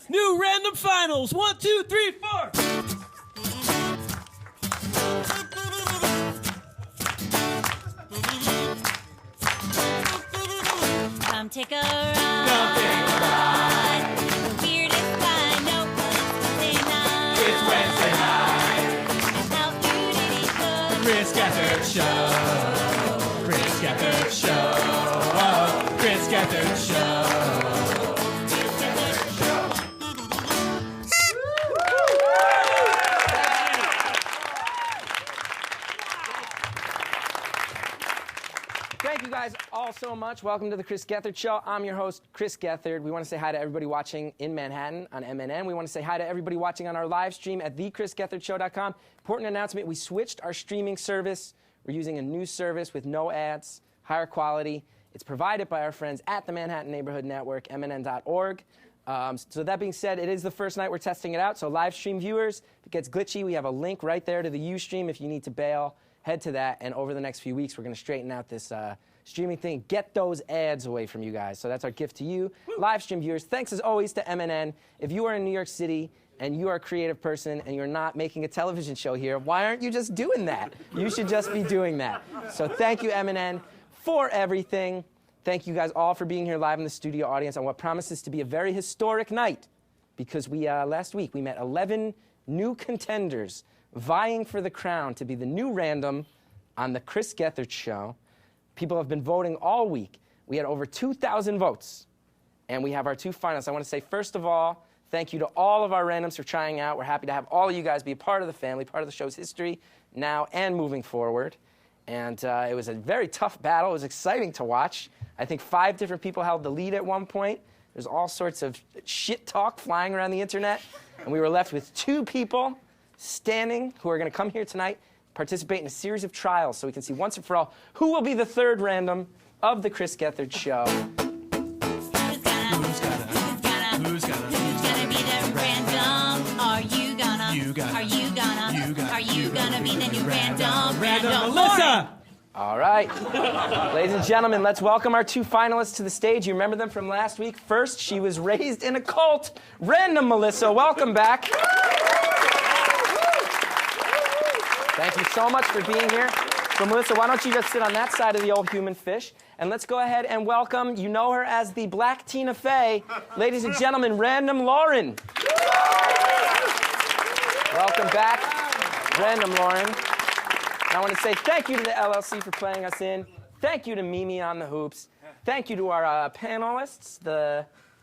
New random finals. 1, 2, 3, 4. Come take a ride. The weirdest kind. No, it's Wednesday night. It's Wednesday night. And how cute it is. Chris Gethard Show. Chris Gethard Show. Oh, Chris Gethard Show. Thank you guys all so much. Welcome to the Chris Gethard Show. I'm your host, Chris Gethard. We want to say hi to everybody watching in Manhattan on MNN. We want to say hi to everybody watching on our live stream at thechrisgethardshow.com. Important announcement, we switched our streaming service. We're using a new service with no ads, higher quality. It's provided by our friends at the Manhattan Neighborhood Network, mnn.org. So that being said, it is the first night we're testing it out. So live stream viewers, if it gets glitchy, we have a link right there to the Ustream. If you need to bail, head to that. And over the next few weeks, we're going to straighten out this streaming thing, get those ads away from you guys. So that's our gift to you, live stream viewers. Thanks as always to MNN. If you are in New York City and you are a creative person and you're not making a television show here, why aren't you just doing that? You should just be doing that. So thank you, MNN, for everything. Thank you guys all for being here live in the studio audience on what promises to be a very historic night, because we last week we met 11 new contenders vying for the crown to be the new random on the Chris Gethard Show. People have been voting all week. We had over 2,000 votes, and we have our two finalists. I want to say, first of all, thank you to all of our randoms for trying out. We're happy to have all of you guys be a part of the family, part of the show's history now and moving forward. And it was a very tough battle. It was exciting to watch. I think 5 different people held the lead at one point. There's all sorts of shit talk flying around the internet, and we were left with 2 people standing who are going to come here tonight, participate in a series of trials so we can see once and for all who will be the third random of the Chris Gethard Show. Who's gonna be the random? Are you gonna? Are you gonna be the new random? Random Melissa! All right. Ladies and gentlemen, let's welcome our 2 finalists to the stage. You remember them from last week. First, she was raised in a cult. Random Melissa, welcome back. Thank you so much for being here. So, Melissa, why don't you just sit on that side of the old human fish, and let's go ahead and welcome, you know her as the Black Tina Fey, ladies and gentlemen, Random Lauren. Welcome back, Random Lauren. And I want to say thank you to the LLC for playing us in. Thank you to Mimi on the hoops. Thank you to our panelists.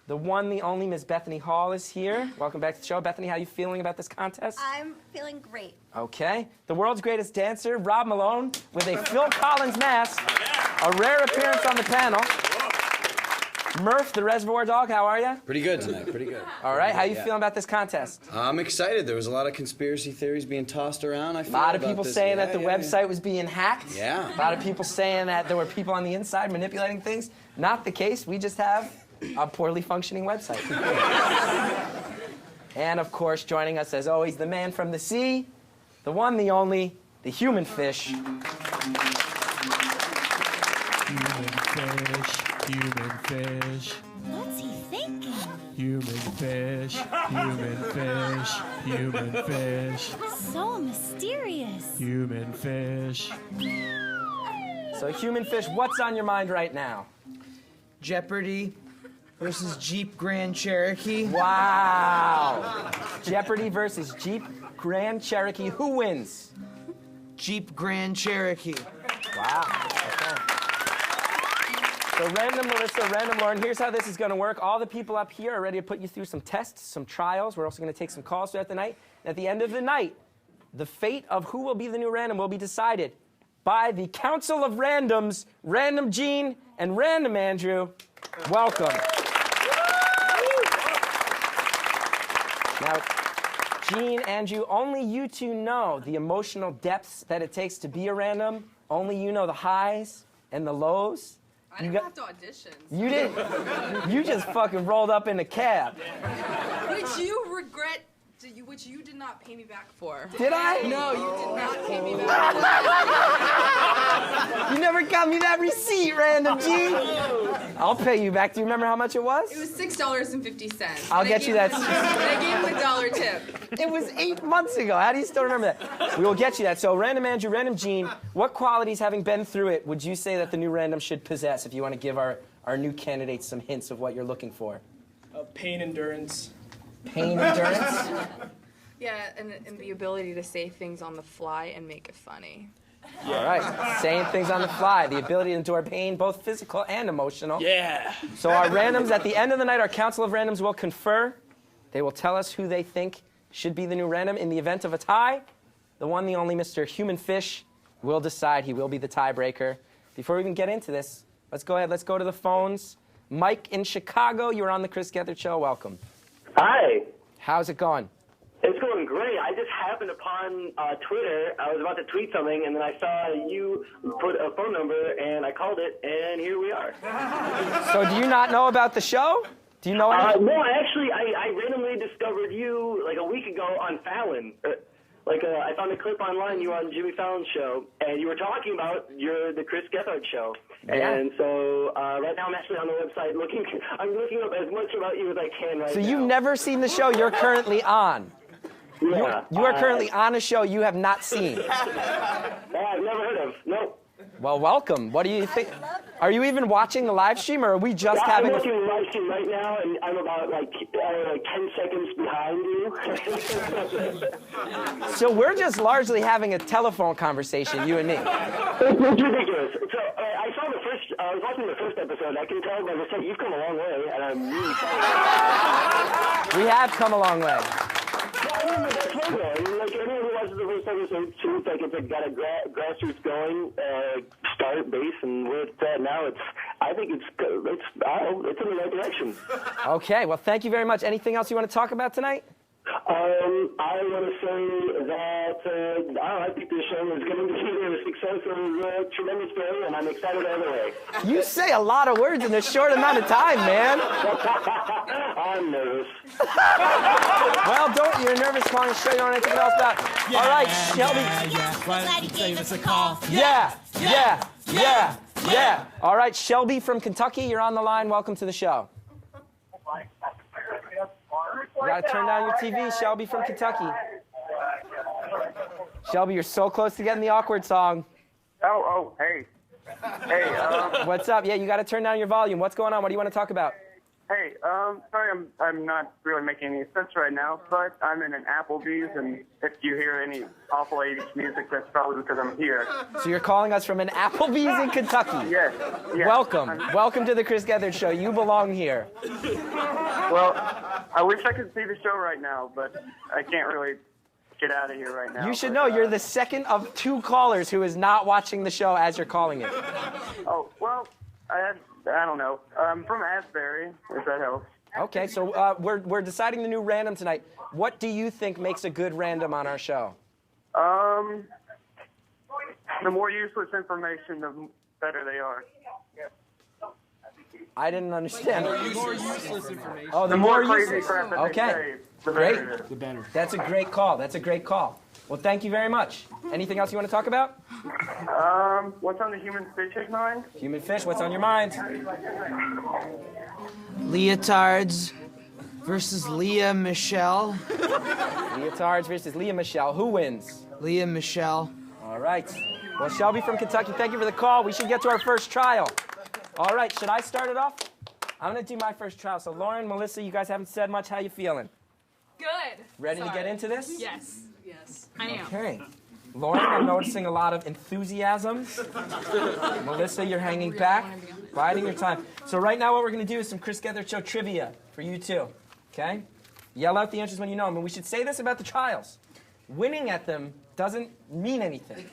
The one, the only Miss Bethany Hall is here. Welcome back to the show. Bethany, how are you feeling about this contest? I'm feeling great. Okay. The world's greatest dancer, Rob Malone, with a Phil Collins mask. A rare appearance on the panel. Murph, the Reservoir Dog, how are you? Pretty good tonight, pretty good. All right, how are you feeling about this contest? I'm excited. There was a lot of conspiracy theories being tossed around. I feel A lot of about people this. saying Yeah, that the yeah, website was being hacked. Yeah. A lot of people saying that there were people on the inside manipulating things. Not the case. We just have a poorly functioning website. And, of course, joining us, as always, the man from the sea, the one, the only, the human fish. Human fish. What's he thinking? Human fish. Human fish. Human fish. So mysterious. Human fish. So, human fish, what's on your mind right now? Jeopardy versus Jeep Grand Cherokee. Wow. Jeopardy versus Jeep Grand Cherokee. Who wins? Jeep Grand Cherokee. Wow. Okay. So Random Melissa, Random Lauren, here's how this is going to work. All the people up here are ready to put you through some tests, some trials. We're also going to take some calls throughout the night. And at the end of the night, the fate of who will be the new random will be decided by the Council of Randoms, Random Gene and Random Andrew. Welcome. Now, Gene, Andrew, only you two know the emotional depths that it takes to be a random. Only you know the highs and the lows. I didn't have to audition. You didn't. You just fucking rolled up in a cab. Would you regret which you did not pay me back for. Did I? No, you did not pay me back. You never got me that receipt, Random G. I'll pay you back. Do you remember how much it was? It was $6.50. I'll get you that. And I gave him a $1 tip. It was 8 months ago. How do you still remember that? We will get you that. So, Random Andrew, Random Gene, what qualities, having been through it, would you say that the new Random should possess if you want to give our new candidates some hints of what you're looking for? Pain endurance. Pain endurance? Yeah, and the ability to say things on the fly and make it funny. All right. Saying things on the fly. The ability to endure pain, both physical and emotional. Yeah. So our randoms, at the end of the night, our council of randoms will confer. They will tell us who they think should be the new random. In the event of a tie, the one, the only Mr. Human Fish will decide. He will be the tiebreaker. Before we even get into this, let's go ahead. Let's go to the phones. Mike in Chicago, you're on the Chris Gethard Show. Welcome. Hi. How's it going? It's going great. I just happened upon Twitter. I was about to tweet something, and then I saw you put a phone number, and I called it, and here we are. So do you not know about the show? Do you know anything? No, I randomly discovered you like a week ago on Fallon. I found a clip online. You were on Jimmy Fallon's show, and you were talking about the Chris Gethard show. Yeah. And so right now I'm actually on the website looking. I'm looking up as much about you as I can right now. So you've never seen the show you're currently on? Yeah. You are currently on a show you have not seen. I've never heard of. Nope. Well, welcome. What do you think? Are you even watching the live stream, or are we just having? I'm watching the live stream right now, and I'm about 10 seconds behind you. So we're just largely having a telephone conversation, you and me. It's ridiculous. So I saw the first. I was watching the first episode. I can tell by the set you've come a long way, and I'm really proud. We have come a long way. That's right, though. Anyone who watches the first episode seems like it's got a grassroots going, start, base, and where it's at now, I think it's in the right direction. Okay, well, thank you very much. Anything else you want to talk about tonight? I want to say that I think this show is going to be a success and tremendous story, and I'm excited either way. You say a lot of words in a short amount of time, man. I'm nervous. Well, you're nervous calling a show you don't know anything else about. All right, Shelby. Why don't you give us a call? Yeah. All right, Shelby from Kentucky, you're on the line. Welcome to the show. You gotta turn down your TV, Shelby from Kentucky. Shelby, you're so close to getting the awkward song. Hey. Hey, What's up? Yeah, you gotta turn down your volume. What's going on? What do you want to talk about? Hey, sorry I'm not really making any sense right now, but I'm in an Applebee's, and if you hear any awful 80s music, that's probably because I'm here. So you're calling us from an Applebee's in Kentucky? Yes. Welcome. Welcome to the Chris Gethard Show. You belong here. Well, I wish I could see the show right now, but I can't really get out of here right now. You should know you're the second of 2 callers who is not watching the show as you're calling it. Oh, well, I don't know. I'm from Asbury, if that helps. Okay, so we're deciding the new random tonight. What do you think makes a good random on our show? The more useless information, the better they are. I didn't understand. More useless information. Oh, The more useless. crazy crap that Okay. they say, the Great. better it is. The better. That's a great call. Well, thank you very much. Anything else you want to talk about? What's on the human fish's mind? Human Fish, what's on your mind? Leotards versus Leah Michelle. Leotards versus Leah Michelle. Who wins? Leah Michelle. All right. Well, Shelby from Kentucky, thank you for the call. We should get to our first trial. All right, should I start it off? I'm going to do my first trial. So, Lauren, Melissa, you guys haven't said much. How you feeling? Good. Ready to get into this? Yes, I am. Okay. Lauren, I'm noticing a lot of enthusiasm. Melissa, you're hanging back, biding your time. So right now what we're going to do is some Chris Gethard Show trivia for you two, okay? Yell out the answers when you know them. And we should say this about the trials. Winning at them doesn't mean anything.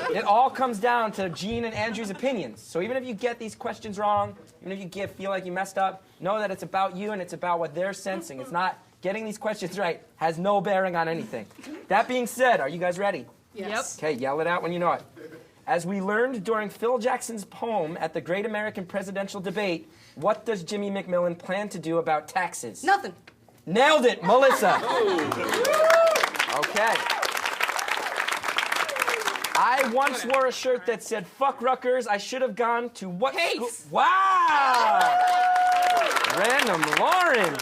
It all comes down to Gene and Andrew's opinions. So even if you get these questions wrong, even if you feel like you messed up, know that it's about you and it's about what they're sensing. It's not getting these questions right has no bearing on anything. That being said, are you guys ready? Yes. Okay, yell it out when you know it. As we learned during Phil Jackson's poem at the Great American Presidential Debate, what does Jimmy McMillan plan to do about taxes? Nothing. Nailed it, Melissa. Okay. I once wore a shirt that said, fuck Rutgers, I should have gone to what school? Wow! Random Lauren.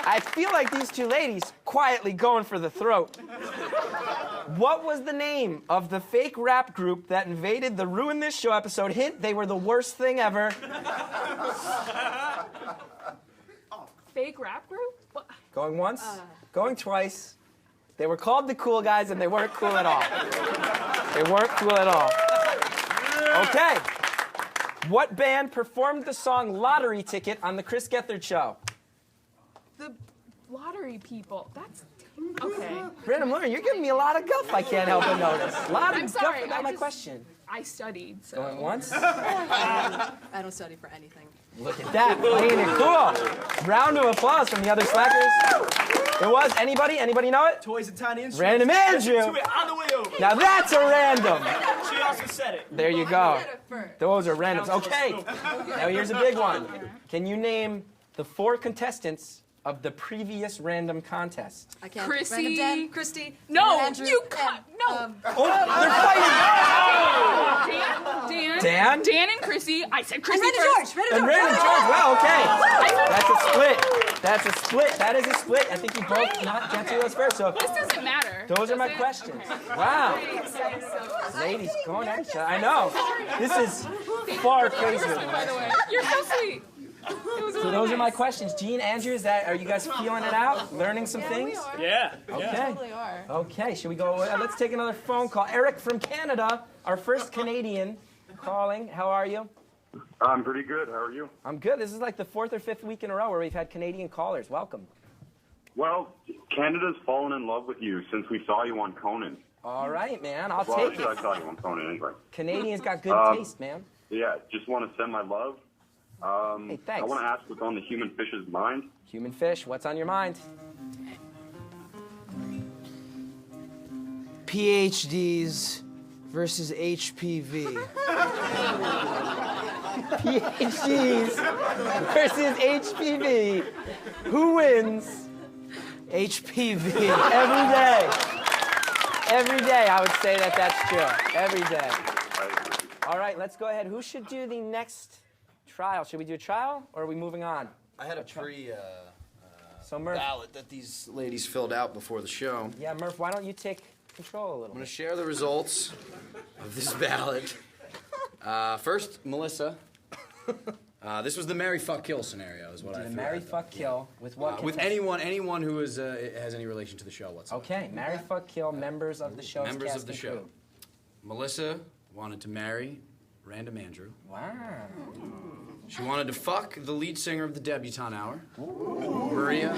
I feel like these two ladies quietly going for the throat. What was the name of the fake rap group that invaded the Ruin This Show episode? Hint, they were the worst thing ever. Fake rap group? What? Going once, going twice. They were called the Cool Guys, and they weren't cool at all. They weren't cool at all. Okay. What band performed the song Lottery Ticket on the Chris Gethard Show? The lottery people. That's okay. Random Lauren, you're giving me a lot of guff I can't help but notice. A lot of I'm guff sorry, about my question. I studied, so. Going once? I don't study for anything. Look at that, playing it cool. Round of applause from the other slackers. It was, anybody know it? Toys and Tiny Instruments. Random Andrew. To it on the way over. Now that's a random. She also said it. There you go. Those are randoms. Okay. Now here's a big one. Can you name the 4 contestants of the previous random contest? I can't. Chrissy. Random Dan, Christy. No, Andrew, you cut. No. Oh, they're fighting. Dan and Chrissy. I said Chrissy And first. and Random George. Wow, okay. That's a split. That's a split. That is a split. I think you both not get to us first. So This doesn't matter. those are my questions. Wow. Ladies going at each other. I know. This is far crazier. By the way, you're so sweet. So those are my questions. Gene, Andrew, are you guys feeling it out? Learning some things? Yeah. Okay. Okay, should we go? Let's take another phone call. Eric from Canada, our first Canadian calling. How are you? I'm pretty good. How are you? I'm good. This is like the 4th or 5th week in a row where we've had Canadian callers. Welcome. Well, Canada's fallen in love with you since we saw you on Conan. All right, man. I'll Well, take I it. saw you on Conan anyway. Canadians got good taste, man. Yeah, just want to send my love. Hey, thanks. I want to ask what's on the human fish's mind. Human fish, what's on your mind? PhDs versus HPV. PhDs versus HPV. Who wins? HPV. Every day. Every day, I would say that that's true. Every day. All right, let's go ahead. Who should do the next trial? Should we do a trial, or are we moving on? I had a Murph, ballot that these ladies filled out before the show. yeah, Murph, why don't you take control a little I'm going bit? to share the results of this ballot. First, Melissa. This was the marry, fuck, kill scenario, is what I Do the figured. marry, fuck, kill with what? With anyone who is has any relation to the show whatsoever. Okay, marry, fuck, kill members of the show's Members cast of the and show. crew. Melissa wanted to marry Random Andrew. Wow. She wanted to fuck the lead singer of the Debutante Hour, Maria.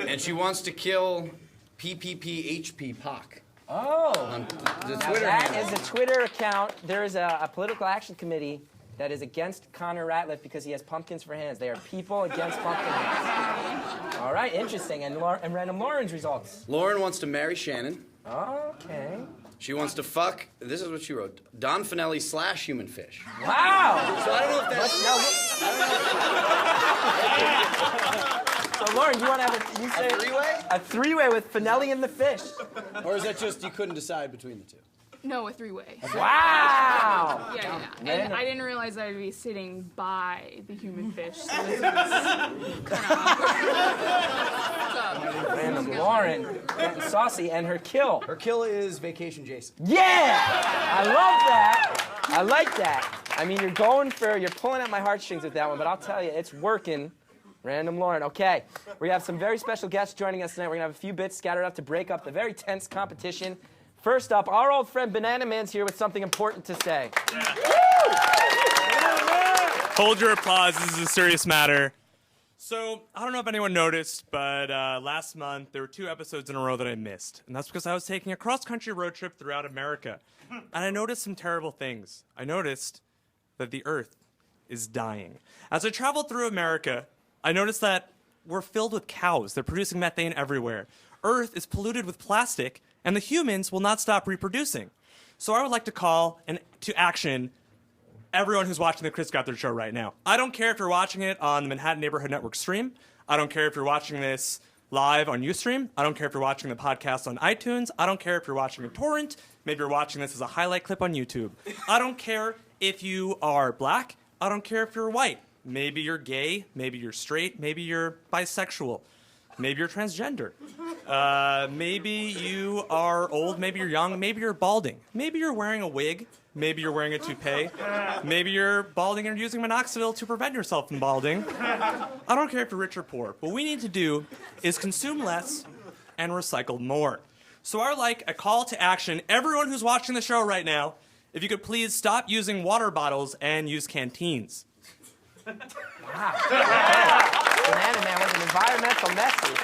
And she wants to kill PPPHP Pac. Oh. On the Now Twitter that handle. is a Twitter account. There is a political action committee that is against Connor Ratliff because he has pumpkins for hands. They are people against pumpkin hands. All right, interesting. And Random Lauren's results. Lauren wants to marry Shannon. Okay. She wants to fuck, this is what she wrote, Don Finelli / Human Fish. Wow. So I don't know if that's... So Lauren, you want to have A three-way? a three-way with Finelli and the fish? Or is that just you couldn't decide between the two? No, a 3-way. Wow. Yeah. And Random. I didn't realize I'd be sitting by the human fish. So this is kind of awkward. Random Lauren getting saucy, and her kill. Her kill is Vacation Jason. Yeah! I love that. I like that. I mean, you're pulling at my heartstrings with that one, but I'll tell you, it's working. Random Lauren. Okay, we have some very special guests joining us tonight. We're going to have a few bits scattered up to break up the very tense competition. First up, our old friend Banana Man's here with something important to say. Hold your applause. This is a serious matter. So, I don't know if anyone noticed, but last month there were 2 episodes in a row that I missed. And that's because I was taking a cross-country road trip throughout America. And I noticed some terrible things. I noticed that the Earth is dying. As I traveled through America, I noticed that we're filled with cows. They're producing methane everywhere. Earth is polluted with plastic, and the humans will not stop reproducing. So I would like to call to action everyone who's watching the Chris Gethard Show right now. I don't care if you're watching it on the Manhattan Neighborhood Network stream. I don't care if you're watching this live on Ustream. I don't care if you're watching the podcast on iTunes. I don't care if you're watching a torrent. Maybe you're watching this as a highlight clip on YouTube. I don't care if you are black. I don't care if you're white. Maybe you're gay. Maybe you're straight. Maybe you're bisexual. Maybe you're transgender. Maybe you are old. Maybe you're young. Maybe you're balding. Maybe you're wearing a wig. Maybe you're wearing a toupee. Maybe you're balding and using minoxidil to prevent yourself from balding. I don't care if you're rich or poor. What we need to do is consume less and recycle more. So I would like a call to action. Everyone who's watching the show right now, if you could please stop using water bottles and use canteens. Wow. Banana Man with an environmental message.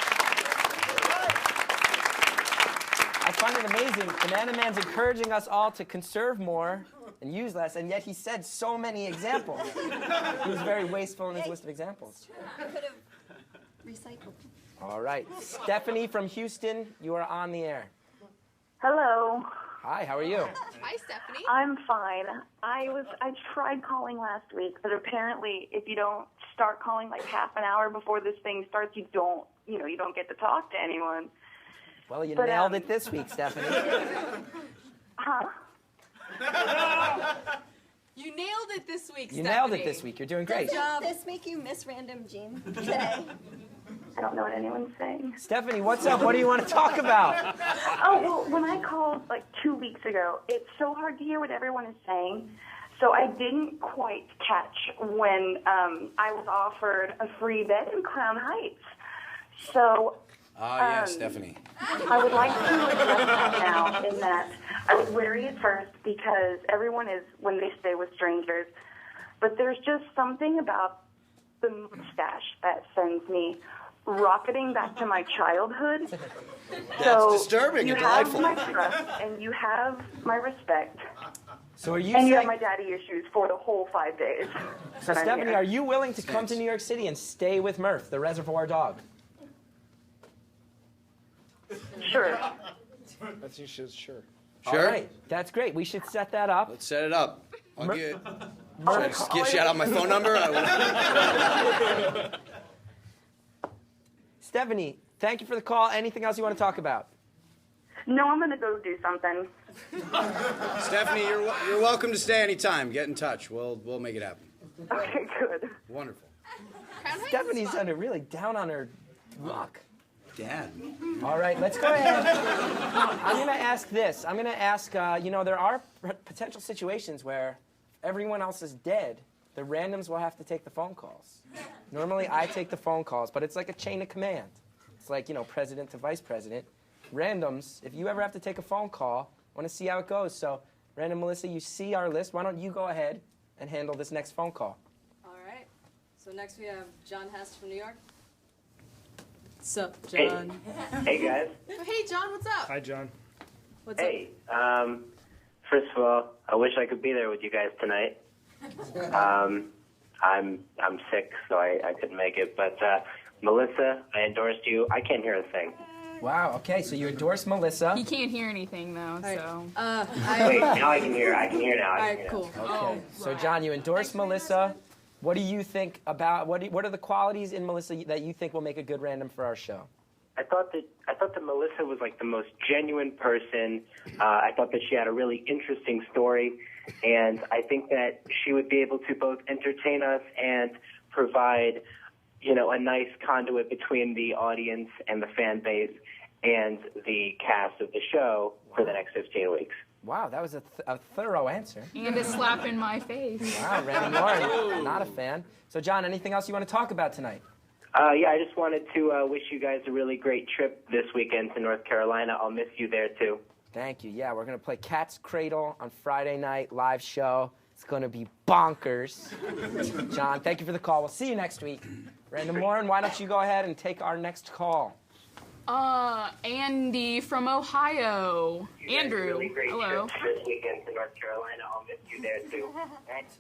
I find it amazing. Banana Man's encouraging us all to conserve more and use less, and yet he said so many examples. He was very wasteful in his list of examples. I could have recycled. All right. Stephanie from Houston, you are on the air. Hello. Hi, how are you? Hi, Stephanie. I'm fine. I tried calling last week, but apparently if you don't start calling like half an hour before this thing starts, you don't get to talk to anyone. Well, you nailed it this week, Stephanie. Huh? You nailed it this week, You Stephanie. nailed it this week. You're doing great. Does this make you Miss Random Jean today? I don't know what anyone's saying. Stephanie, what's up? What do you want to talk about? Oh, well, when I called like 2 weeks ago, it's so hard to hear what everyone is saying. So I didn't quite catch when I was offered a free bed in Crown Heights. So Yeah, Stephanie. I would like to address that now in that I was wary at first because everyone is when they stay with strangers. But there's just something about the mustache that sends me rocketing back to my childhood. That's disturbing you and have delightful. my trust and you have my respect. So are you and you have saying... my daddy issues for the whole 5 days. So that I'm Stephanie, here. are you willing to come to New York City and stay with Murph, the Reservoir Dog? Sure. I think she's sure. All right, that's great. We should set that up. Let's set it up. I'll Mur- get. Murph, Should I just shout out my phone number? Stephanie, thank you for the call. Anything else you want to talk about? No, I'm going to go do something. Stephanie, you're welcome to stay anytime. Get in touch. We'll make it happen. Okay, good. Wonderful. Stephanie's under really down on her luck. Dad. All right, let's go ahead. I'm going to ask this. I'm going to ask, there are potential situations where everyone else is dead. The randoms will have to take the phone calls. Normally, I take the phone calls, but it's like a chain of command. It's like, president to vice president. Randoms, if you ever have to take a phone call, I want to see how it goes. So, Random Melissa, you see our list. Why don't you go ahead and handle this next phone call? All right. So next we have John Hess from New York. What's up, Hey. John? Hey, guys. Oh, hey, John, what's up? Hi, John. What's Hey, first of all, I wish I could be there with you guys tonight. I'm sick, so I couldn't make it. But Melissa, I endorsed you. I can't hear a thing. Wow, okay, so you endorse Melissa. He can't hear anything, though, so... Wait, now I can hear. I can hear now. I can hear now. Okay, so John, you endorse Melissa. What do you think about, what are the qualities in Melissa that you think will make a good random for our show? I thought that Melissa was like the most genuine person. I thought that she had a really interesting story, and I think that she would be able to both entertain us and provide, a nice conduit between the audience and the fan base and the cast of the show for the next 15 weeks. Wow, that was a thorough answer. And a slap in my face. Wow, Randy Moore, not a fan. So, John, anything else you want to talk about tonight? Yeah, I just wanted to wish you guys a really great trip this weekend to North Carolina. I'll miss you there, too. Thank you. Yeah, we're going to play Cat's Cradle on Friday night, live show. It's going to be bonkers. John, thank you for the call. We'll see you next week. Random Lauren, why don't you go ahead and take our next call? Andy from Ohio. You guys Andrew, a really great hello. trip this weekend to North Carolina. I'll miss you there, too. Thanks.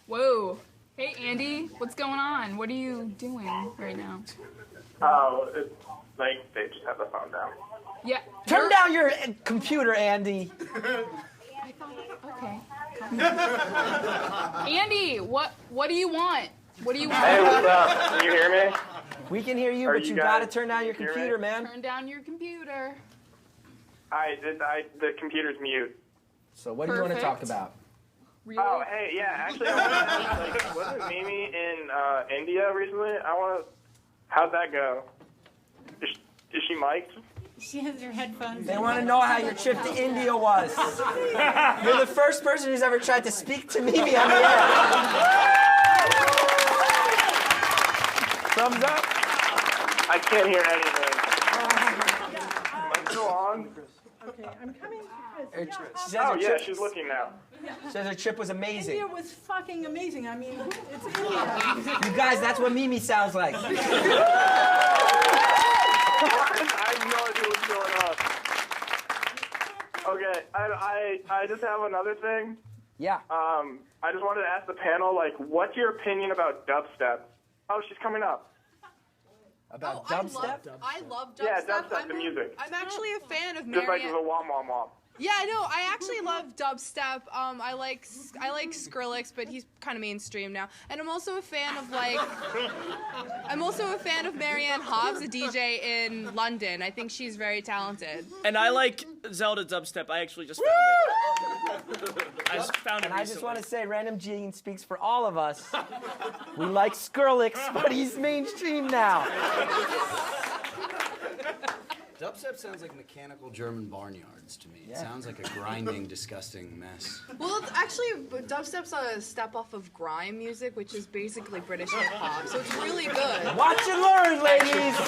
Whoa. Hey, Andy, what's going on? What are you doing right now? Oh, it's like they just have the phone down. Yeah. Turn down your computer, Andy. Okay. Andy, what do you want? What do you want? Hey, what's up? Can you hear me? We can hear you, Are but you you got to guys turn down your hearing computer, me? man. Turn down your computer. The computer's mute. So what do you want to talk Perfect. about? Really? Oh, hey, yeah, actually, I wanted to ask, like, wasn't Mimi in India recently? How'd that go? Is she mic'd? She has her headphones. They want to know how your trip to India was. You're the first person who's ever tried to speak to Mimi on the air. Thumbs up. I can't hear anything. Am I still on? Okay, I'm coming. She says Oh, her yeah, trip- she's looking now. She says her trip was amazing. India was fucking amazing. I mean, it's India. You guys, that's what Mimi sounds like. I have no idea what's going on. Okay, I just have another thing. Yeah. I just wanted to ask the panel, like, what's your opinion about dubstep? Oh, she's coming up. About dubstep? I love dubstep. Yeah, dubstep, the music. I'm actually a fan of Just like Marianne. the wom wom wom. Yeah, no, I actually love dubstep. I like Skrillex, but he's kind of mainstream now. And I'm also a fan of Marianne Hobbs, a DJ in London. I think she's very talented. And I like Zelda dubstep. I actually just found it. I just found it And I just recently. want to say, Random Gene speaks for all of us. We like Skrillex, but he's mainstream now. Dubstep sounds like mechanical German barnyards to me. It sounds like a grinding, disgusting mess. Well, actually, dubstep's a step off of grime music, which is basically British hip hop. So it's really good. Watch and learn, ladies.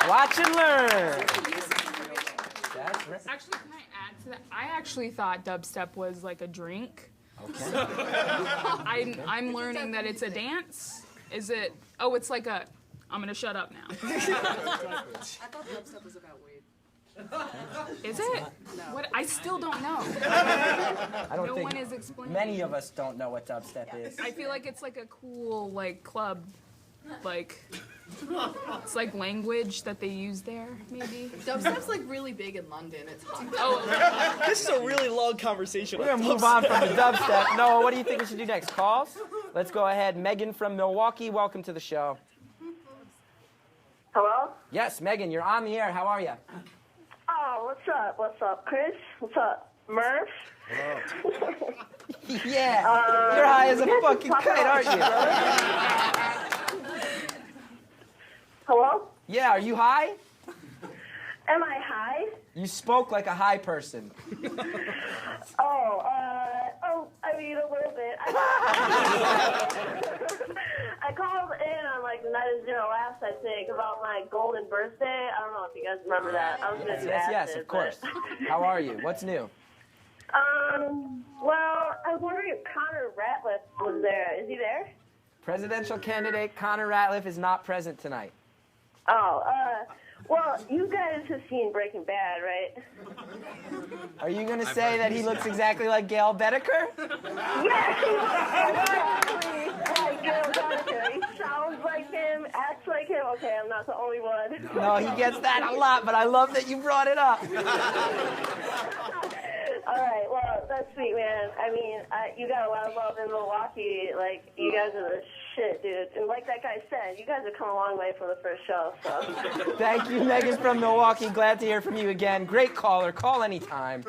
Watch and learn. Actually, can I add to that? I actually thought dubstep was like a drink. Okay. I'm learning that it's a dance. Is it? Oh, it's like a. I'm gonna shut up now. I thought dubstep was about weed. Is it? No. What? I still don't know. I don't No think one is explaining. many of us don't know what dubstep is. I feel like it's like a cool like club, like it's like language that they use there, maybe. Dubstep's like really big in London. It's hot. Oh, This is a really long conversation. We're going to move on from the dubstep. Noah, what do you think we should do next? Calls? Let's go ahead. Megan from Milwaukee, welcome to the show. Hello? Yes, Megan, you're on the air. How are you? Oh, what's up? What's up, Chris? What's up, Murph? Yeah, you're high as a fucking kite, aren't you? Hello? Yeah, are you high? Am I high? You spoke like a high person. I mean, a little bit. I called in on like the night of Zero Laughs, I think, about my golden birthday. I don't know if you guys remember that. I was gonna do Yes, acid, of course. How are you? What's new? Well, I was wondering if Connor Ratliff was there. Is he there? Presidential candidate Connor Ratliff is not present tonight. Well, you guys have seen Breaking Bad, right? Are you going to say that he looks exactly like Gail Bedecker? Yes, he looks exactly like Gail Bedecker. He sounds like him, acts like him. Okay, I'm not the only one. No, he gets that a lot, but I love that you brought it up. All right, well, that's sweet, man. I mean, you got a lot of love in Milwaukee. Like, you guys are the shit, dude. And like that guy said, you guys have come a long way from the first show, so. Thank you, Megan from Milwaukee. Glad to hear from you again. Great caller. Call anytime.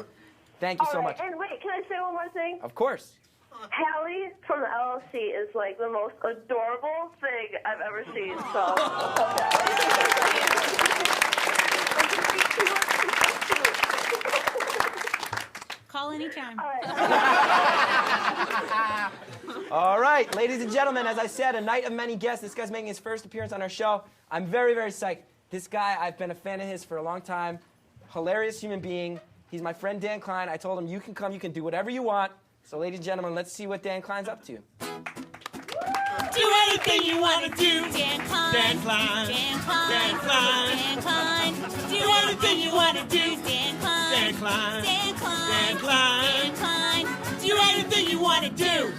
Thank you so much. And wait, can I say one more thing? Of course. Hallie from the LLC is like the most adorable thing I've ever seen, so. Call anytime. All right, ladies and gentlemen, as I said, a night of many guests. This guy's making his first appearance on our show. I'm very, very psyched. This guy, I've been a fan of his for a long time. Hilarious human being. He's my friend Dan Klein. I told him, you can come, you can do whatever you want. So, ladies and gentlemen, let's see what Dan Klein's up to. Do anything you want to do. Dan Klein. Dan Klein. Dan Klein. Dan Klein. Dan Klein. Do anything you want to do. Dan Klein. Dan Klein. Dan Klein. Dan Klein. Dan Klein. Do anything you want to do.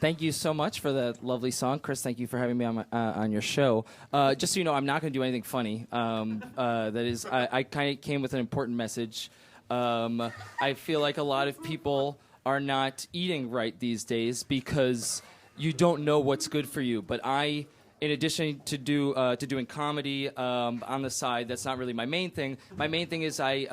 Thank you so much for that lovely song, Chris. Thank you for having me on your show. Just so you know, I'm not going to do anything funny. That is, I kind of came with an important message. I feel like a lot of people are not eating right these days because you don't know what's good for you. But I in addition to doing comedy on the side, that's not really my main thing. My main thing is I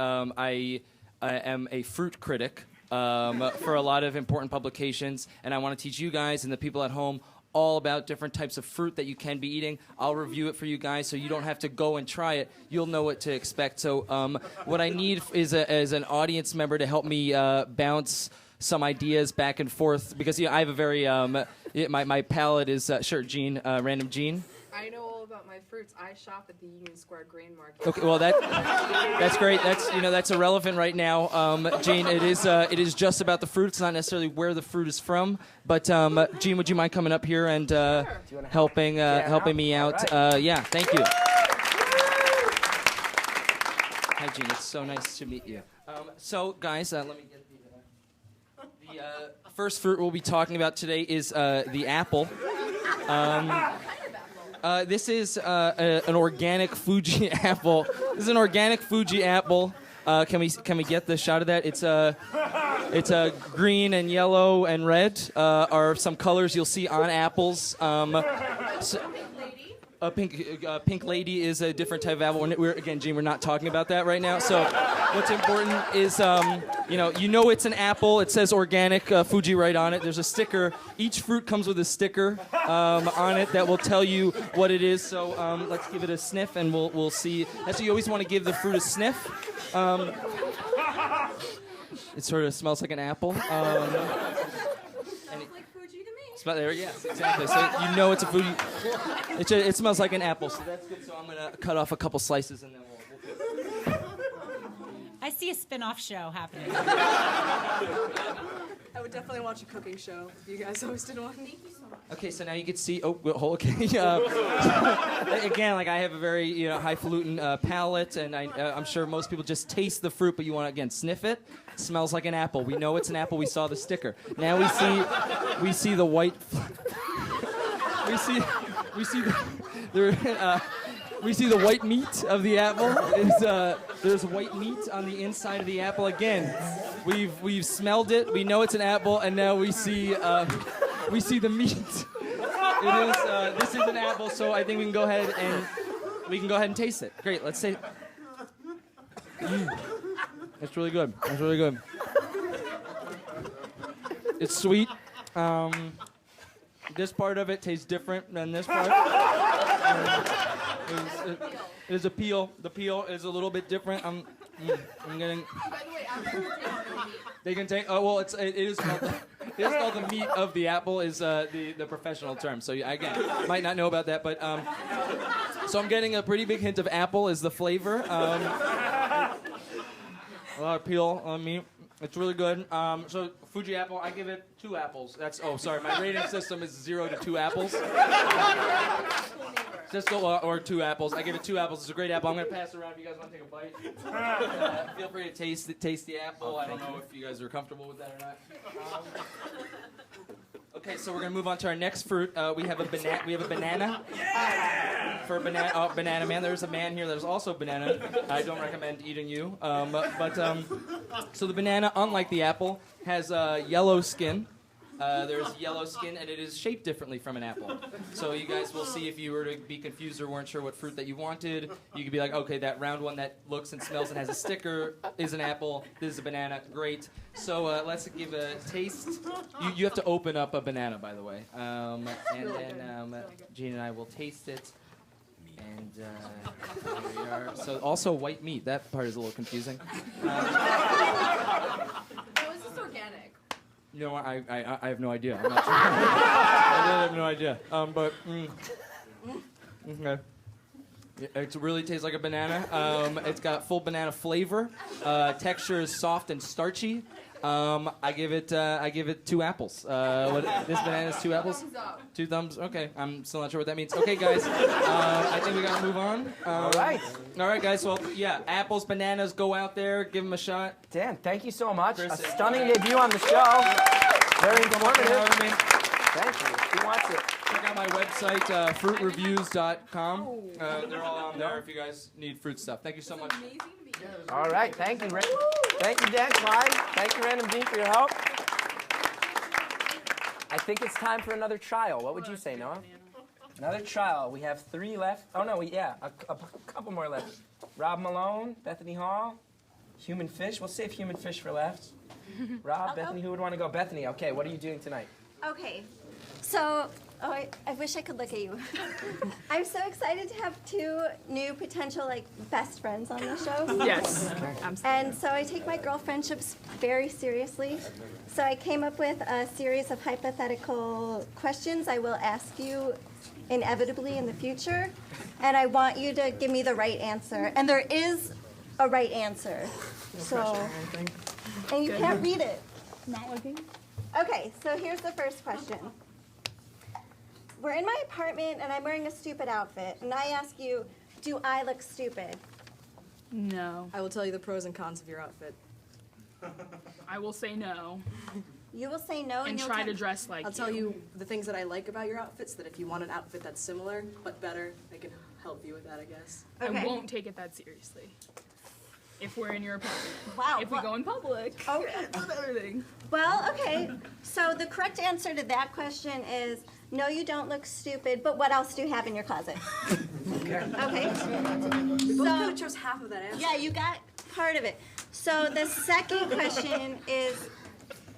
am a fruit critic for a lot of important publications, and I want to teach you guys and the people at home all about different types of fruit that you can be eating. I'll review it for you guys so you don't have to go and try it. You'll know what to expect. So what I need is an audience member to help me bounce some ideas back and forth, because I have a very my palate is sure Gene, random Gene. I know all about my fruits. I shop at the Union Square Grain Market. Okay, well that's great. That's irrelevant right now, Gene. It is just about the fruit. It's not necessarily where the fruit is from. But Gene, would you mind coming up here and helping me out? Right. Yeah, thank you. Hi, Gene. It's so nice to meet you. So, guys, let me get the first fruit we'll be talking about today is the apple. This is an organic Fuji apple. This is an organic Fuji apple. Can we get the shot of that? It's green and yellow and red are some colors you'll see on apples. Pink lady is a different type of apple. Again, Gene, we're not talking about that right now. So what's important is, you know it's an apple. It says organic Fuji right on it. There's a sticker. Each fruit comes with a sticker on it that will tell you what it is. So let's give it a sniff, and we'll see. That's what you always want to give the fruit a sniff. It sort of smells like an apple. There, yes, exactly. So you know it's a Fuji. It smells like an apple, so that's good. So I'm gonna cut off a couple slices and then we'll I see a spin-off show happening. I would definitely watch a cooking show if you guys hosted one. Thank you so much. Okay, so now you can see. Oh, okay. Again, I have a very highfalutin palate, and I'm sure most people just taste the fruit, but you want to again sniff it. It smells like an apple. We know it's an apple. We saw the sticker. Now we see the white. we see the white meat of the apple. There's white meat on the inside of the apple. Again, we've smelled it. We know it's an apple, and now we see the meat. This is an apple, so I think we can go ahead and taste it. Great, let's say. It's really good. It's really good. It's sweet. This part of it tastes different than this part. There's a peel. The peel is a little bit different. I'm getting. By the way, apples They can take. Oh well, it is called. It is called the meat of the apple is the professional term. So again, might not know about that, but so I'm getting a pretty big hint of apple is the flavor. A lot of peel on meat. It's really good. So Fuji apple, I give it 2 apples. Sorry, my rating system is 0 to 2 apples. Or 2 apples. I give it 2 apples. It's a great apple. I'm gonna pass it around if you guys want to take a bite. Feel free to taste the apple. I don't know if you guys are comfortable with that or not. Okay, so we're gonna move on to our next fruit. We have a banana. For banana man. There's a man here. There's also banana. I don't recommend eating you. So the banana, unlike the apple, has yellow skin. There's yellow skin, and it is shaped differently from an apple. So you guys will see if you were to be confused or weren't sure what fruit that you wanted, you could be like, okay, that round one that looks and smells and has a sticker is an apple. This is a banana. Great. So let's give a taste. You have to open up a banana, by the way. And then Gene and I will taste it. And here we are. So also white meat. That part is a little confusing. How is this organic? You know what? I have no idea. I'm not sure. I really have no idea. Okay. It really tastes like a banana. It's got full banana flavor. Texture is soft and starchy. I give it 2 apples. This banana is 2 apples. 2 thumbs. Okay, I'm still not sure what that means. Okay, guys, I think we gotta move on. All right, guys. Well, yeah, apples, bananas. Go out there, give them a shot. Dan, thank you so much. Chris, a stunning debut on the show. Very informative. Thank you. Who wants it? Check out my website, fruitreviews.com. They're all on there if you guys need fruit stuff. Thank you so much. All right, thank you, thank you, Dan, Klein. Thank you, Random Gene, for your help. I think it's time for another trial. What would you say, Noah? Another trial. We have 3 left. Oh, no, a couple more left. Rob Malone, Bethany Hall, Human Fish. We'll save Human Fish for last. Rob, Bethany, who would want to go? Bethany, okay, what are you doing tonight? Okay, so, I wish I could look at you. I'm so excited to have 2 new potential, like, best friends on the show. Yes. And so I take my girl friendships very seriously. So I came up with a series of hypothetical questions I will ask you inevitably in the future. And I want you to give me the right answer. And there is a right answer. So, and you can't read it. Not looking. Okay, so here's the first question. We're in my apartment and I'm wearing a stupid outfit. And I ask you, do I look stupid? No. I will tell you the pros and cons of your outfit. I will say no. You will say no and you'll try to dress like I'll tell you the things that I like about your outfits, that if you want an outfit that's similar but better, I can help you with that, I guess. I won't take it that seriously. If we're in your apartment. Wow. If we go in public. Okay. That's everything. Well, okay. So the correct answer to that question is no, you don't look stupid, but what else do you have in your closet? Okay. We both kind of chose half of that answer. Yeah, you got part of it. So the second question is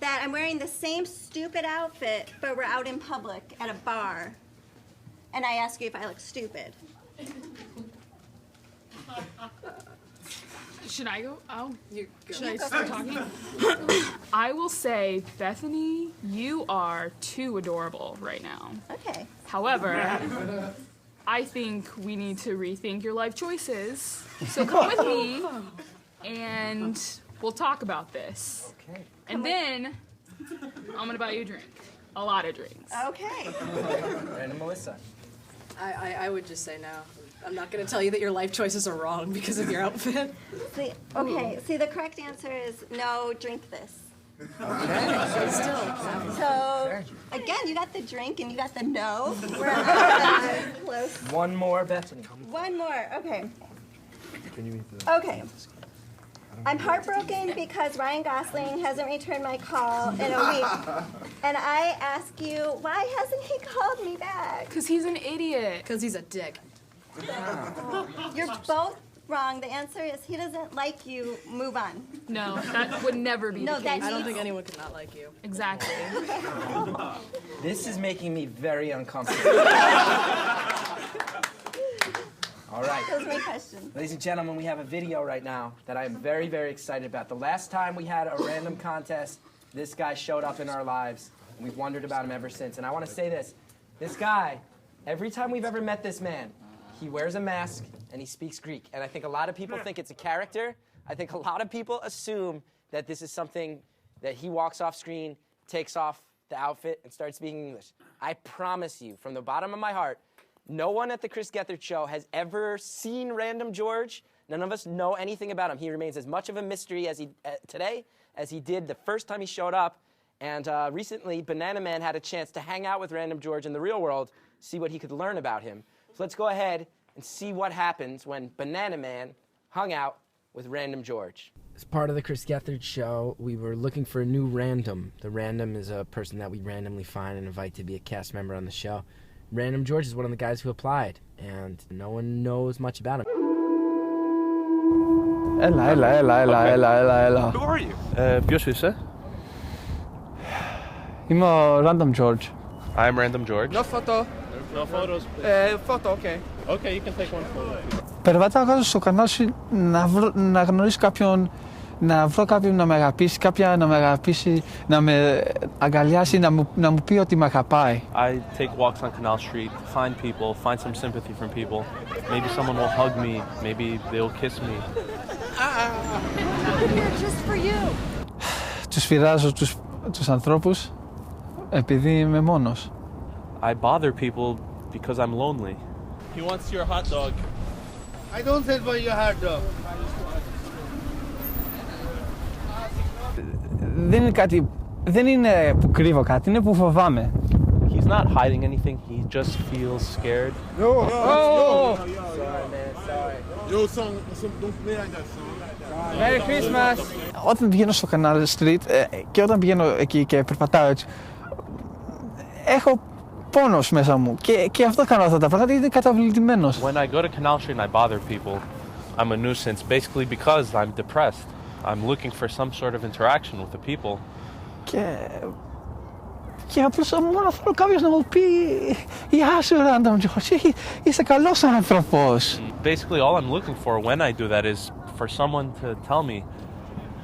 that I'm wearing the same stupid outfit, but we're out in public at a bar. And I ask you if I look stupid. Should I go? Oh, should I You go start first. talking? I will say, Bethany, you are too adorable right now. Okay. However, I think we need to rethink your life choices. So come with me, and we'll talk about this. Okay. And then I'm gonna buy you a drink, a lot of drinks. Okay. And Melissa. I would just say no. I'm not going to tell you that your life choices are wrong because of your outfit. See, okay, see, the correct answer is no, drink this. Okay. So, again, you got the drink and you got the no. We're close. One more, Bethany. One more, okay. Can you read the... Okay. I'm heartbroken because Ryan Gosling hasn't returned my call in a week. And I ask you, why hasn't he called me back? Because he's an idiot. Because he's a dick. You're both wrong. The answer is he doesn't like you. Move on. No, that would never be No, the that case. I don't think anyone could not like you. Exactly. This is making me very uncomfortable. All right. Those are my questions. Ladies and gentlemen, we have a video right now that I am very, very excited about. The last time we had a random contest, this guy showed up in our lives, and we've wondered about him ever since. And I want to say this guy, every time we've ever met this man, he wears a mask and he speaks Greek. And I think a lot of people think it's a character. I think a lot of people assume that this is something that he walks off screen, takes off the outfit, and starts speaking English. I promise you, from the bottom of my heart, no one at the Chris Gethard Show has ever seen Random George. None of us know anything about him. He remains as much of a mystery as today as he did the first time he showed up. And recently, Banana Man had a chance to hang out with Random George in the real world, see what he could learn about him. So let's go ahead and see what happens when Banana Man hung out with Random George. As part of the Chris Gethard Show, we were looking for a new random. The random is a person that we randomly find and invite to be a cast member on the show. Random George is one of the guys who applied, and no one knows much about him. Έλα. Who are you? Ποιος είσαι? Είμαι ο Random George. I'm Random George. No photo. No photos. Photo, okay. Okay, you can take one photo. Περπατάω κάτω στο κανάλι σου να γνωρίσω κάποιον, να βρω κάποιον να με αγαπήσει, κάποια να με αγαπήσει, να με αγκαλιάσει, να μου πει ότι με αγαπάει. I take walks on Canal Street, find people, find some sympathy from people. Maybe someone will hug me, maybe they'll kiss me. I'm here just for you. Τους φυράζω τους ανθρώπους επειδή είμαι μόνος. I bother people because I'm lonely. He wants your hot dog. I don't sell for your hot dog. Δεν είναι που κρύβω κάτι, είναι που φοβάμαι. He's not hiding anything, he just feels scared. Yo, son, don't play like that, son. Merry Christmas! Όταν πηγαίνω στο Canal Street και όταν πηγαίνω εκεί και περπατάω έτσι, έχω πόνος μέσα μου. Και αυτό κάνω αυτά τα πράγματα γιατί είναι καταβλητημένος. When I go to Canal Street and I bother people, I'm a nuisance basically because I'm depressed. I'm looking for some sort of interaction with the people. Και απλώς μόνο θέλω κάποιος να μου πει «Γεια σου, Random George, είσαι καλός άνθρωπος». Basically all I'm looking for when I do that is for someone to tell me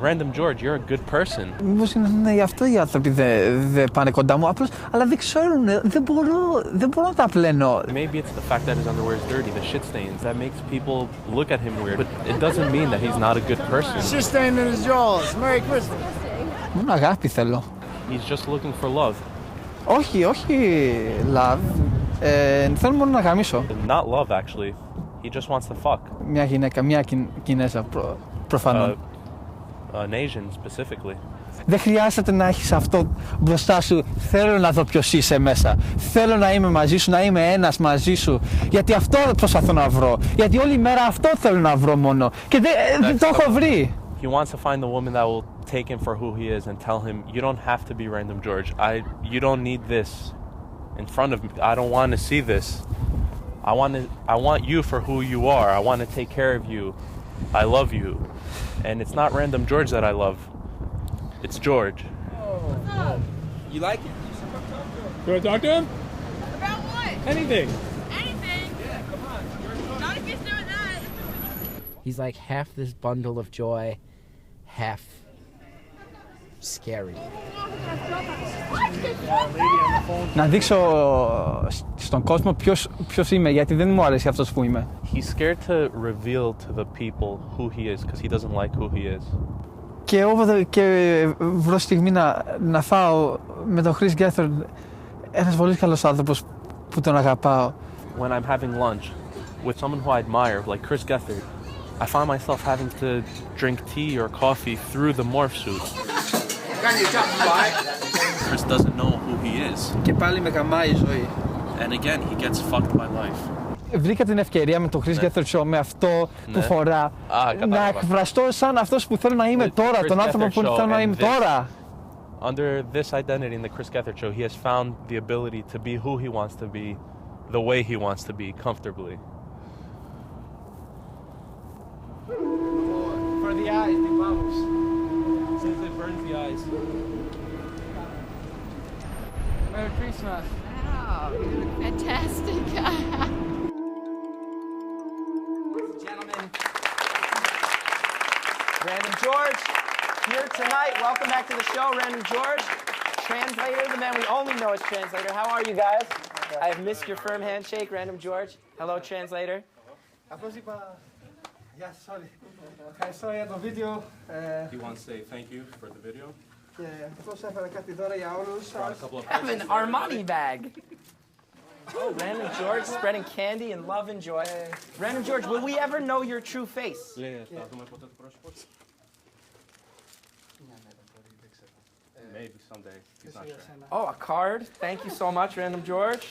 Random George, you're a good person. Μήπως είναι γι' αυτό οι άνθρωποι δεν πάνε κοντά μου, απλώς, αλλά δεν ξέρουν, δεν μπορώ να τα πλένω. Maybe it's the fact that his underwear is dirty, the shit stains, that makes people look at him weird. But it doesn't mean that he's not a good person. Shit stain in his drawers. Merry Christmas. Μόνο αγάπη θέλω. He's just looking for love. Όχι love. Θέλω μόνο να γαμίσω. Not love, actually. He just wants to fuck. Μια γυναίκα, μια Κινέζα, προφανώς. An Asian specifically. Δεν χρειάζεται να έχεις αυτό μπροστά σου. Θέλω να δω ποιος είσαι μέσα. Θέλω να είμαι μαζί σου, να είμαι ένας μαζί σου. Γιατί αυτό προσπαθώ να βρω. Γιατί όλη μέρα αυτό θέλω να βρω μόνο. Και δεν το έχω βρει. He wants to find the woman that will take him for who he is and tell him, you don't have to be Random George. You don't need this in front of me. I don't want to see this. I want you for who you are. I want to take care of you. I love you. And it's not Random George that I love. It's George. You like it? You want to talk to him? About what? Anything. Anything? Yeah, come on. Not if he's doing that. He's like half this bundle of joy, half scary. Να δείξω στον κόσμο ποιος είμαι, γιατί δεν μου αρέσει αυτός που είμαι. He's scared to reveal to the people who he is because he doesn't like who he is. Και όποτε βρω στιγμή να φάω με τον Chris Geth, ένας πολύ καλός άνθρωπος που τον αγαπάω. When I'm having lunch with someone who I admire, like Chris Geth, I find myself having to drink tea or coffee through the morph suit. Chris doesn't know who he is. Και πάλι με καμάει η ζωή. And again, he gets fucked by life. Βρήκα την ευκαιρία με το Chris Geth Show, με αυτό που φορά, να εκφραστώ σαν αυτός που θέλω να είμαι τώρα, τον άνθρωπο που θέλω να είμαι τώρα. Under this identity in the Chris Geth Show, he has found the ability to be who he wants to be, the way he wants to be, comfortably. For the eyes, the bubbles. Since it burns the eyes. Merry Christmas. Wow, you look fantastic. Gentlemen, Random George here tonight. Welcome back to the show, Random George. Translator, the man we only know as Translator. How are you guys? I have missed your firm handshake, Random George. Hello, Translator. Απλώς είπα, γεια σας όλοι. Ευχαριστώ για το βίντεο. He wants to say thank you for the video. Και αυτός έφερε κάτι δώρα για όλους σας. Have an Armani bag. Oh, Random George spreading candy and love and joy. Random George, will we ever know your true face? Maybe someday. He's not sure. Oh, a card. Thank you so much, Random George.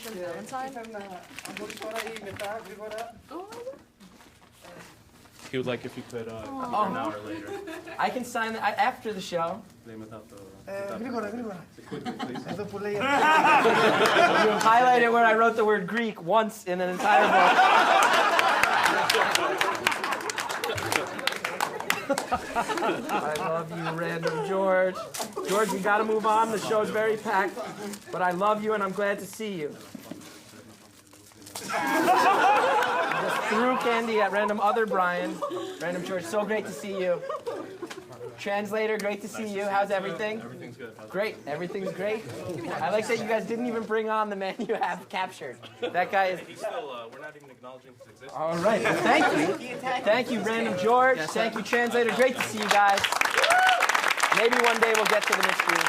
He would like if you could an hour later. I can sign that after the show. Γρήγορα. Εδώ που λέει... You highlighted where I wrote the word Greek once in an entire book. I love you, Random George. George, we gotta move on. The show's very packed. But I love you and I'm glad to see you. Just threw candy at random other Brian. Random George, so great to see you. Translator, great to see you. How's everything? Everything's good. Great. Everything's great. I like that you guys didn't even bring on the man you have captured. That guy is... He's still, we're not even acknowledging his existence. All right. Well, thank you. Thank you, Random George. Thank you, Translator. Great to see you guys. Maybe one day we'll get to the mystery.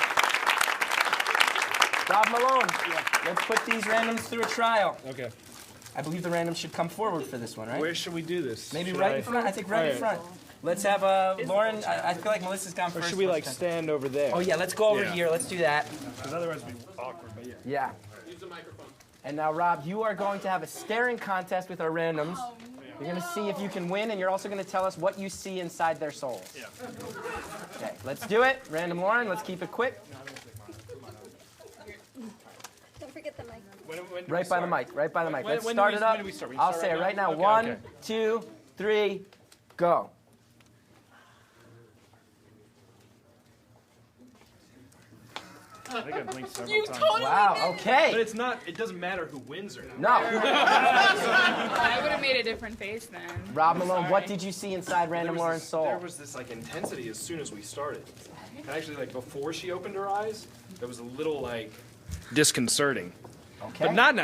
Rob Malone, let's put these randoms through a trial. Okay. I believe the randoms should come forward for this one, right? Where should we do this? Maybe right in front. I think right in front. Let's have Lauren. I feel like Melissa's gone first. Or should we like stand over there? Oh yeah, let's go over here. Let's do that. Because otherwise it'd be awkward. But yeah. Yeah. Use the microphone. And now, Rob, you are going to have a staring contest with our randoms. You're going to see if you can win, and you're also going to tell us what you see inside their souls. Yeah. Okay, let's do it. Random Lauren, let's keep it quick. Don't forget the mic. Right by the mic. Right by the mic. Let's when start do it we- up. when do we start? We I'll start say right it right now? now. Okay, One, okay. 2, 3, go. I think I blinked several You times. totally Wow, did. okay. But it's not. It doesn't matter who wins or not. No. I would have made a different face then. Rob Malone, what did you see inside Random Lauren's soul? There was this like intensity as soon as we started. And actually, like before she opened her eyes, there was a little like disconcerting. Okay. But not.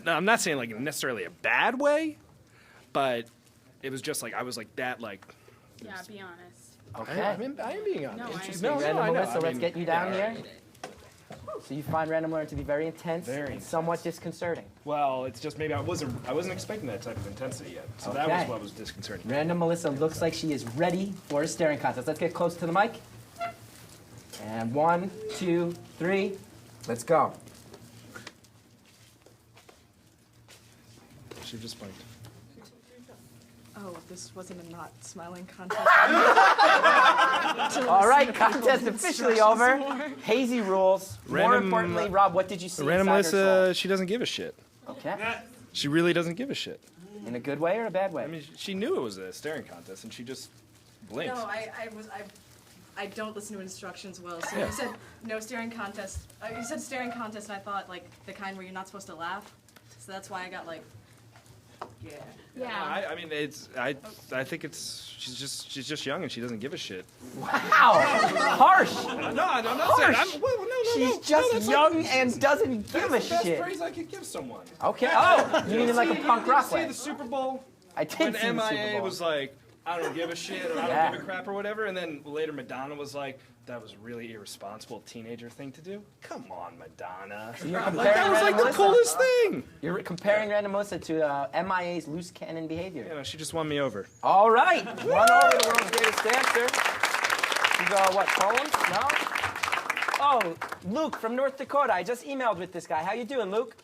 I'm not saying like necessarily a bad way, but it was just like I was like that like. Yeah, be honest. Okay. I am being honest. No, Interesting. No, Random I know. Melissa, I let's mean, get you down yeah. here. So you find Random Lauren to be very intense and somewhat disconcerting. Well, it's just maybe I wasn't expecting that type of intensity yet. So that Okay. was what was disconcerting. Random Melissa looks like she is ready for a staring contest. Let's get close to the mic. And 1, 2, 3, let's go. She just blinked. Oh, this wasn't a not smiling contest. All right, contest officially over. Hazy rules. More Random- importantly, Rob, what did you see Random inside her Melissa, she doesn't give a shit. soul? Okay. She really doesn't give a shit. In a good way or a bad way? I mean, she knew it was a staring contest, and she just blinked. No, I don't listen to instructions well. So Yeah. you said no staring contest. You said staring contest, and I thought like the kind where you're not supposed to laugh. So that's why I got like, yeah. I mean, I think it's she's just young and she doesn't give a shit. Wow, harsh. No, I'm not saying. Harsh. No, She's no, just that's young like, and doesn't give a that's the best shit. praise I could give someone. Okay. Oh, you mean in like a punk rock See way? the Super Bowl? I did When see the MIA Super Bowl. was like, I don't give a shit or I don't Yeah. give a crap or whatever, and then later Madonna was like, that was a really irresponsible teenager thing to do. Come on, Madonna. So you're Like, comparing that was like Random the Melissa- coolest thing. You're comparing Random Melissa to MIA's loose cannon behavior. You know, she just won me over. All right, one over the world's greatest dancer. She's what, Poland? No? Oh, Luke from North Dakota. I just emailed with this guy. How you doing, Luke?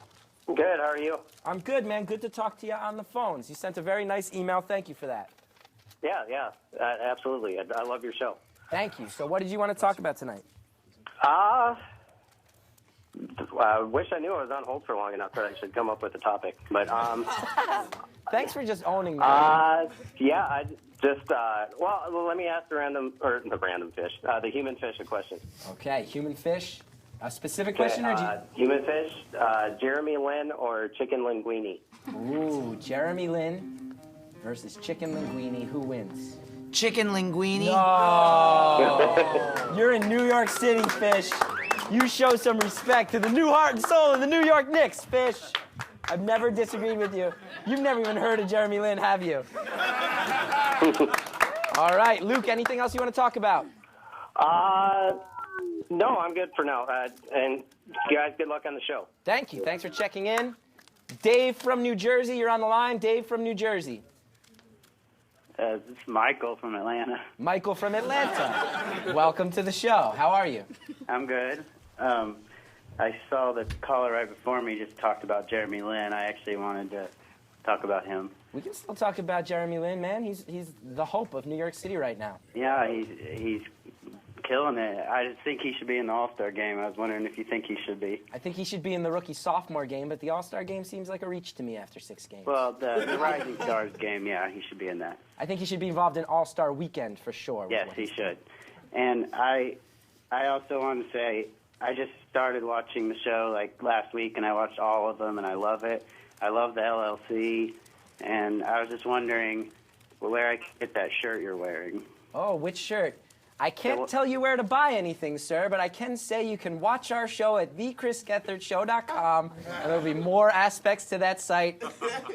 Good, how are you? I'm good, man. Good to talk to you on the phones. You sent a very nice email. Thank you for that. Yeah, absolutely. I love your show. Thank you. So what did you want to talk about tonight? I wish I knew I was on hold for long enough that I should come up with a topic. But Thanks for just owning me. yeah, I just well, let me ask the human fish a question. Okay, human fish. A specific question, or do you... Human fish, Jeremy Lin or chicken linguine? Ooh, Jeremy Lin versus chicken linguine. Who wins? Chicken linguine. No. You're in New York City, Fish. You show some respect to the new heart and soul of the New York Knicks, Fish. I've never disagreed with you. You've never even heard of Jeremy Lin, have you? All right, Luke, anything else you want to talk about? No, I'm good for now. And you guys, good luck on the show. Thank you. Thanks for checking in. Dave from New Jersey, you're on the line. Dave from New Jersey. This is Michael from Atlanta. Michael from Atlanta. Welcome to the show. How are you? I'm good. I saw the caller right before me just talked about Jeremy Lin. I actually wanted to talk about him. We can still talk about Jeremy Lin, man. He's the hope of New York City right now. Yeah, he's killing it. I just think he should be in the All-Star game. I was wondering if you think he should be. I think he should be in the rookie-sophomore game, but the All-Star game seems like a reach to me after 6 games. Well, the Rising Stars game, yeah, he should be in that. I think he should be involved in All-Star Weekend for sure. Yes, he should. And I also want to say, I just started watching the show like last week, and I watched all of them, and I love it. I love the LLC, and I was just wondering where I could get that shirt you're wearing. Oh, which shirt? I can't tell you where to buy anything, sir, but I can say you can watch our show at thechrisgethardshow.com, and there'll be more aspects to that site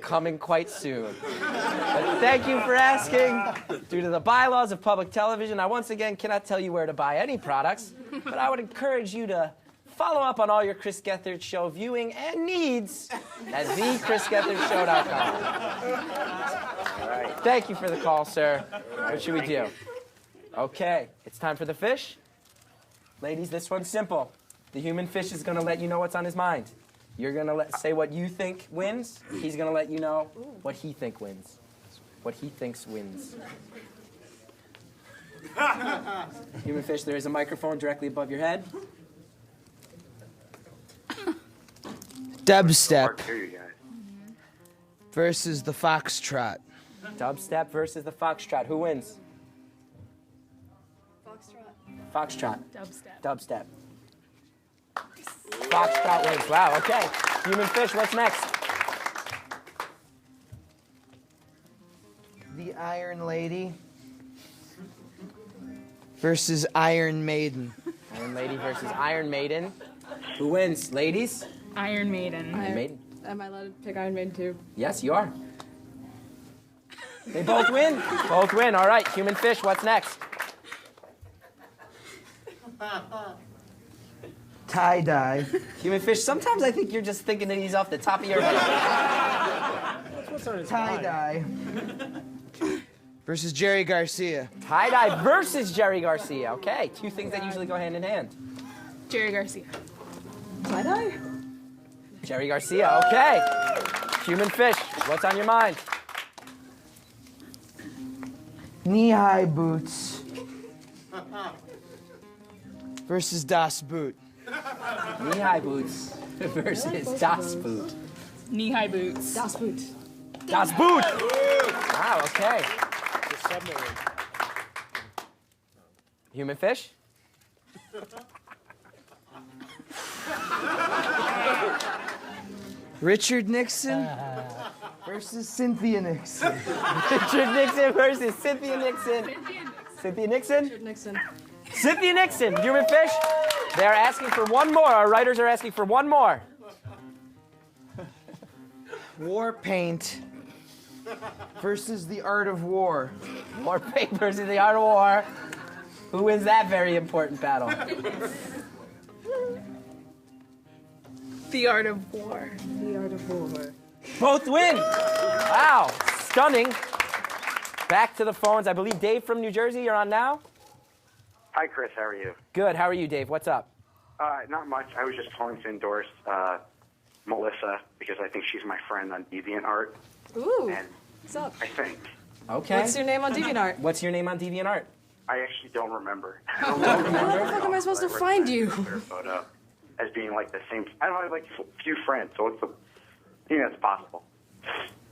coming quite soon. But thank you for asking. Due to the bylaws of public television, I once again cannot tell you where to buy any products, but I would encourage you to follow up on all your Chris Gethard Show viewing and needs at thechrisgethardshow.com. All right. Thank you for the call, sir. What should we do? Okay, it's time for the fish. Ladies, this one's simple. The human fish is going to let you know what's on his mind. You're going to say what you think wins. He's going to let you know what he thinks wins. What he thinks wins. Human fish, there is a microphone directly above your head. Dubstep Part 2, you guys. versus the foxtrot. Dubstep versus the foxtrot. Who wins? Foxtrot. Dubstep. Foxtrot wins. Wow, okay. Human fish, what's next? The Iron Lady versus Iron Maiden. Iron Lady versus Iron Maiden. Who wins? Ladies? Iron Maiden. Iron Maiden. Am I allowed to pick Iron Maiden too? Yes, you are. They both win? Both win. All right, human fish, what's next? Tie-dye. Human fish, sometimes I think you're just thinking that he's off the top of your head. Tie-dye versus Jerry Garcia. Tie-dye versus Jerry Garcia. Okay, two things that usually go hand in hand. Jerry Garcia. Tie-dye? Jerry Garcia, okay. Human fish, what's on your mind? Knee-high boots versus Das Boot. Knee-high boots versus Das Boot. Knee-high boots. Das Boot. Das Boot! Wow, okay. Human fish? Richard Nixon versus Cynthia Nixon. Richard Nixon versus Cynthia Nixon. Cynthia Nixon? Richard Nixon. Cynthia Nixon, human fish. They're asking for one more. Our writers are asking for one more. War paint versus the art of war. War paint versus the art of war. Who wins that very important battle? The art of war. The art of war. Both win. Wow, stunning. Back to the phones. I believe Dave from New Jersey, you're on now? Hi, Chris. How are you? Good. How are you, Dave? What's up? Not much. I was just calling to endorse Melissa because I think she's my friend on DeviantArt. Ooh. And What's up? I think. Okay. What's your name on DeviantArt? What's your name on DeviantArt? I actually don't remember. How the fuck am I supposed to find you? Their photo as being like the same. I don't know, I have like a few friends, so it's I think that's possible.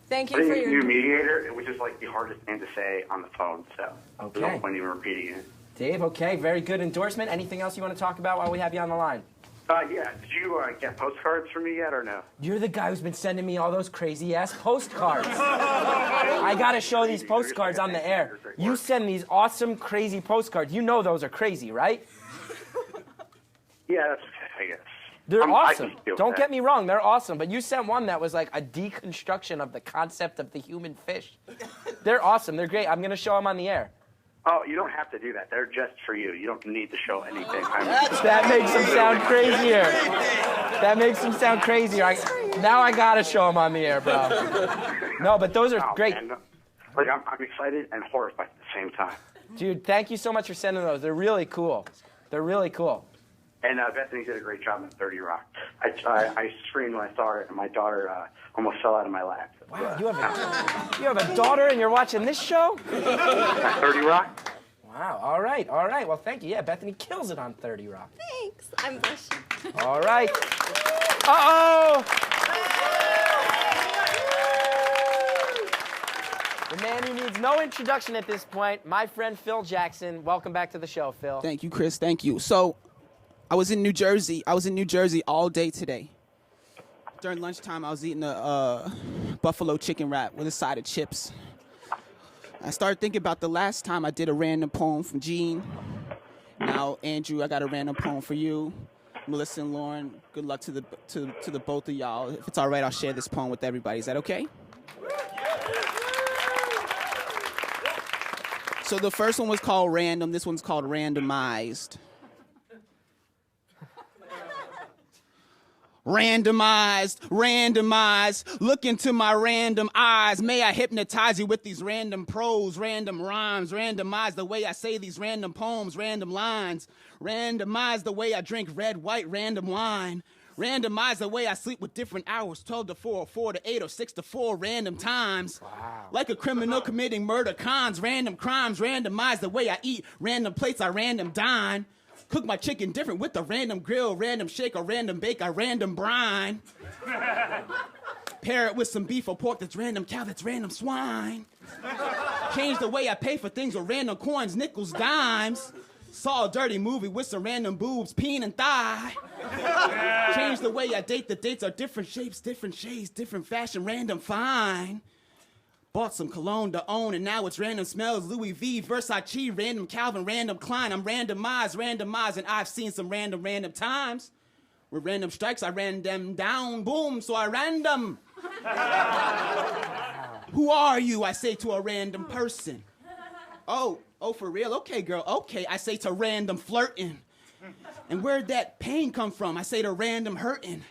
Thank you I think for it's your... new mediator, it was just like the hardest thing to say on the phone, so Okay. there's no point even repeating it. Dave, okay, very good endorsement. Anything else you want to talk about while we have you on the line? Yeah, did you get postcards from me yet or no? You're the guy who's been sending me all those crazy-ass postcards. I gotta show these postcards on the air. You send these awesome, crazy postcards. You know those are crazy, right? Yeah, that's okay, I guess. They're I can awesome. deal with Don't that. get me wrong, they're awesome. But you sent one that was like a deconstruction of the concept of the human fish. They're awesome. They're great. I'm gonna show them on the air. Oh, you don't have to do that. They're just for you. You don't need to show anything. That makes them sound crazier. That makes them sound crazier. Now I gotta show them on the air, bro. No, but those are great. Man, like I'm excited and horrified at the same time. Dude, thank you so much for sending those. They're really cool. They're really cool. And Bethany did a great job on 30 Rock. I screamed when I saw her, and my daughter almost fell out of my lap. Wow, you have a daughter and you're watching this show? 30 Rock? Wow, all right. Well, thank you. Yeah, Bethany kills it on 30 Rock. Thanks. I'm blushing. All right. Uh-oh! The man who needs no introduction at this point, my friend Phil Jackson. Welcome back to the show, Phil. Thank you, Chris. Thank you. So, I was in New Jersey. All day today. During lunchtime, I was eating a buffalo chicken wrap with a side of chips. I started thinking about the last time I did a random poem from Gene. Now, Andrew, I got a random poem for you. Melissa and Lauren, good luck to the both of y'all. If it's all right, I'll share this poem with everybody. Is that okay? So the first one was called Random. This one's called Randomized. Randomized, look into my random eyes. May I hypnotize you with these random prose, random rhymes. Randomize the way I say these random poems, random lines. Randomize the way I drink red, white, random wine. Randomize the way I sleep with different hours, 12 to 4, 4 to 8, or 6 to 4, random times. Wow. Like a criminal committing murder, cons, random crimes. Randomize the way I eat, random plates I random dine. Cook my chicken different with a random grill, random shake, a random bake, a random brine. Pair it with some beef or pork that's random cow, that's random swine. Change the way I pay for things with random coins, nickels, dimes. Saw a dirty movie with some random boobs, peen and thigh. Change the way I date, the dates are different shapes, different shades, different fashion, random fine. Bought some cologne to own, and now it's random smells, Louis V, Versace, random Calvin, random Klein. I'm randomized, and I've seen some random times. With random strikes, I ran them down, boom, so I random. Who are you? I say to a random person. Oh, for real? Okay, girl, okay. I say to random flirting. And where'd that pain come from? I say to random hurting.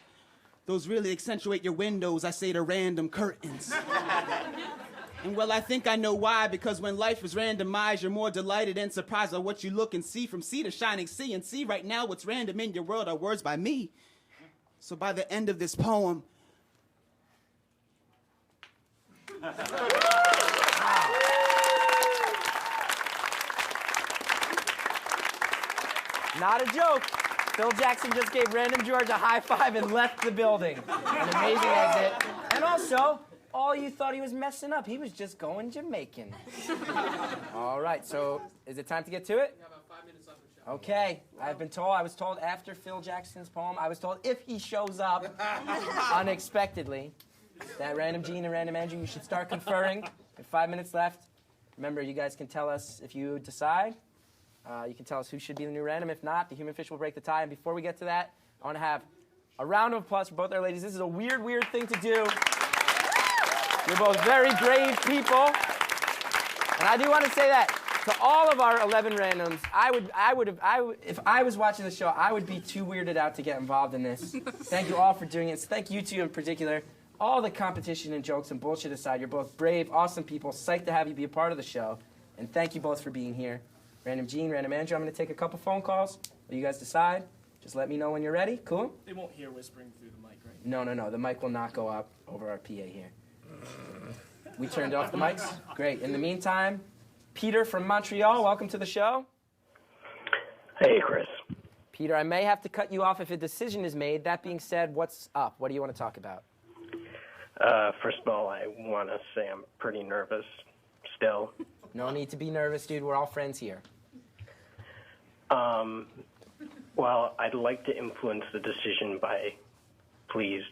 Those really accentuate your windows. I say to random curtains. And well, I think I know why, because when life is randomized, you're more delighted and surprised by what you look and see, from sea to shining sea. And see, right now, what's random in your world are words by me. So by the end of this poem, Not a joke. Phil Jackson just gave Random George a high five and left the building. An amazing exit. And also, all you thought he was messing up. He was just going Jamaican. All right, so is it time to get to it? About 5 minutes left of the show. Okay, I was told after Phil Jackson's poem, I was told if he shows up unexpectedly, that Random Gene and Random Andrew, you should start conferring. We have 5 minutes left. Remember, you guys can tell us if you decide. You can tell us who should be the new random. If not, the human fish will break the tie. And before we get to that, I want to have a round of applause for both our ladies. This is a weird thing to do. You're both very brave people. And I do want to say that to all of our 11 randoms, if I was watching the show, I would be too weirded out to get involved in this. Thank you all for doing it. Thank you two in particular. All the competition and jokes and bullshit aside, you're both brave, awesome people. Psyched to have you be a part of the show. And thank you both for being here. Random Gene, Random Andrew, I'm going to take a couple phone calls. Will you guys decide? Just let me know when you're ready. Cool? They won't hear whispering through the mic, right? No. The mic will not go up over our PA here. We turned off the mics? Great. In the meantime, Peter from Montreal, welcome to the show. Hey, Chris. Peter, I may have to cut you off if a decision is made. That being said, what's up? What do you want to talk about? First of all, I want to say I'm pretty nervous still. No need to be nervous, dude. We're all friends here. Well, I'd like to influence the decision by, please,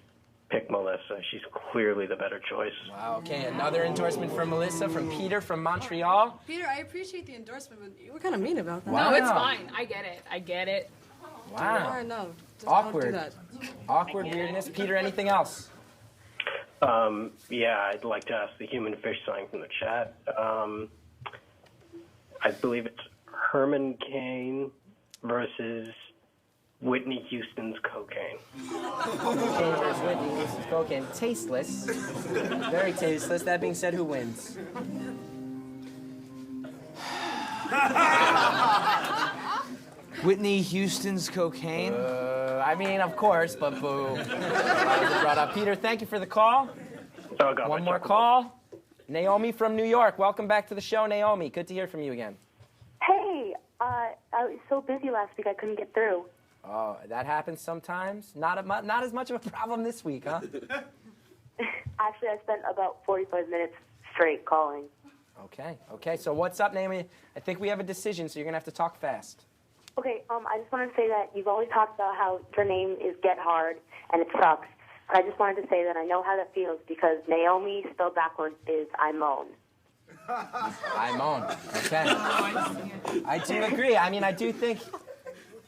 pick Melissa. She's clearly the better choice. Wow, okay. Another endorsement from Melissa, from Peter from Montreal. Peter, I appreciate the endorsement, but you were kind of mean about that. Wow. No, it's fine. I get it. Wow. No, Awkward. Don't do that. Awkward weirdness. Peter, anything else? Yeah, I'd like to ask the human fish sign from the chat. I believe it's Herman Cain versus Whitney Houston's cocaine. Cain versus Whitney Houston's cocaine. Tasteless. Very tasteless. That being said, who wins? Whitney Houston's cocaine? I mean, of course, but boo. Why was it brought up? Peter, thank you for the call. One more call. Naomi from New York. Welcome back to the show, Naomi. Good to hear from you again. Hey, I was so busy last week I couldn't get through. Oh, that happens sometimes. Not as much of a problem this week, huh? Actually, I spent about 45 minutes straight calling. Okay. So what's up, Naomi? I think we have a decision, so you're going to have to talk fast. Okay, I just wanted to say that you've always talked about how your name is Get Hard, and it sucks. But I just wanted to say that I know how that feels because Naomi spelled backwards is I moan. I moan. Okay. I do agree. I mean, I do think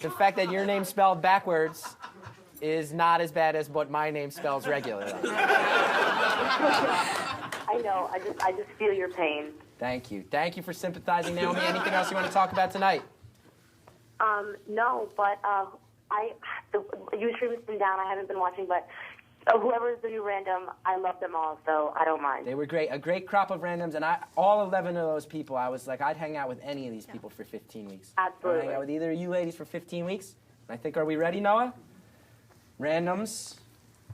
the fact that your name spelled backwards is not as bad as what my name spells regularly. I know. I just feel your pain. Thank you. Thank you for sympathizing, Naomi. Anything else you want to talk about tonight? No, but the Ustream has been down. I haven't been watching, but whoever is the new random, I love them all, so I don't mind. They were great. A great crop of randoms, and all 11 of those people, I was like, I'd hang out with any of these people for 15 weeks. Absolutely. I'd hang out with either of you ladies for 15 weeks. I think, are we ready, Noah? Randoms.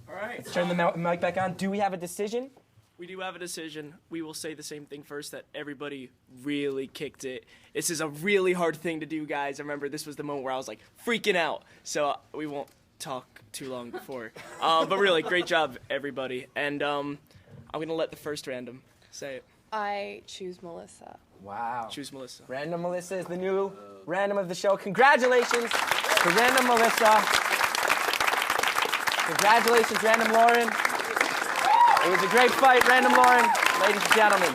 All right. Let's turn the mic back on. Do we have a decision? We do have a decision. We will say the same thing first, that everybody really kicked it. This is a really hard thing to do, guys. I remember this was the moment where I was like freaking out. So we won't talk too long before. But really, great job, everybody. And I'm going to let the first random say it. I choose Melissa. Wow. Choose Melissa. Random Melissa is the new random of the show. Congratulations to Random Melissa. Congratulations, Random Lauren. It was a great fight, Random Lauren. Ladies and gentlemen,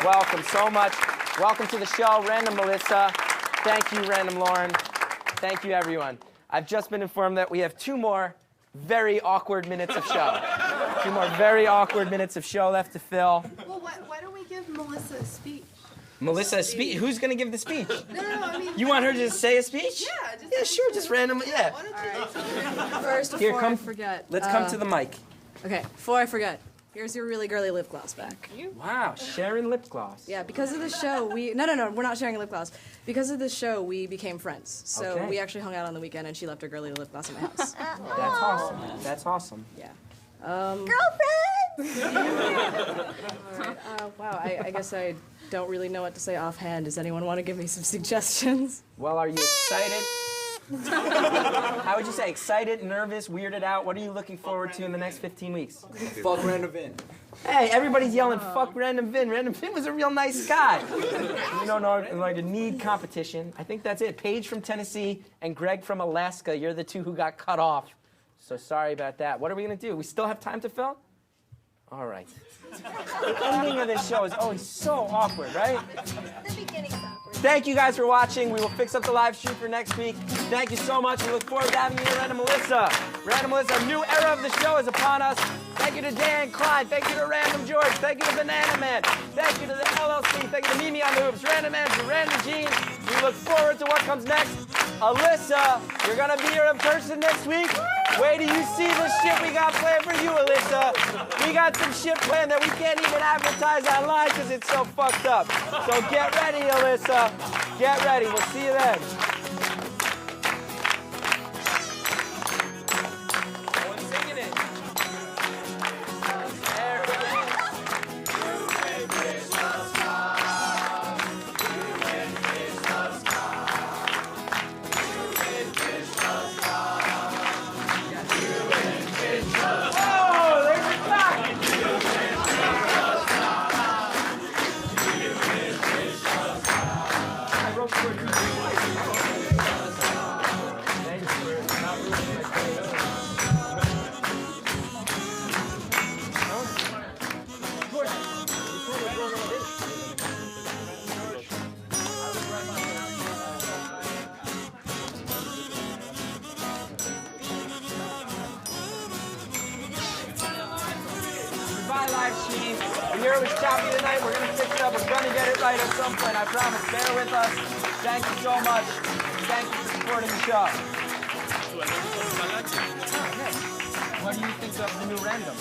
welcome so much. Welcome to the show, Random Melissa. Thank you, Random Lauren. Thank you, everyone. I've just been informed that we have 2 more very awkward minutes of show. 2 more very awkward minutes of show left to fill. Well, why don't we give Melissa a speech? Melissa, a speech? Who's going to give the speech? No, I mean... You want her to just say a speech? Yeah, sure, just random, yeah. First, Here, before I forget. Let's come to the mic. Okay, before I forget, here's your really girly lip gloss back. Wow, sharing lip gloss. Yeah, because of the show, No, we're not sharing a lip gloss. Because of the show, we became friends. So Okay. we actually hung out on the weekend, and she left her girly lip gloss in my house. That's awesome. That's awesome. Yeah. Girlfriend! All right, wow, I guess I don't really know what to say offhand. Does anyone want to give me some suggestions? Well, are you excited? How would you say? Excited, nervous, weirded out? What are you looking forward to in the next 15 weeks? Fuck Random Vin. Hey, everybody's yelling, fuck Random Vin. Random Vin was a real nice guy. You don't know, like, a need competition. I think that's it. Paige from Tennessee and Greg from Alaska. You're the 2 who got cut off. So sorry about that. What are we going to do? We still have time to fill? All right. The ending of this show is always so awkward, right? The beginning's awkward. Thank you guys for watching. We will fix up the live stream for next week. Thank you so much. We look forward to having you here, Random Melissa. Random Melissa, a new era of the show is upon us. Thank you to Dan Klein. Thank you to Random George. Thank you to Banana Man. Thank you to the LLC. Thank you to Mimi on the Hoops. Random Man to Random Gene. We look forward to what comes next. Alyssa, you're going to be here in person next week. Wait till you see the shit we got planned for you, Alyssa. We got some shit planned that we can't even advertise online because it's so fucked up. So get ready, Alyssa. Get ready. We'll see you then. No one's singing it. There it is. Live stream. We hear it was choppy tonight. We're going to fix it up. We're going to get it right at some point. I promise. Bear with us. Thank you so much. Thank you for supporting the show. What do you think of the new random?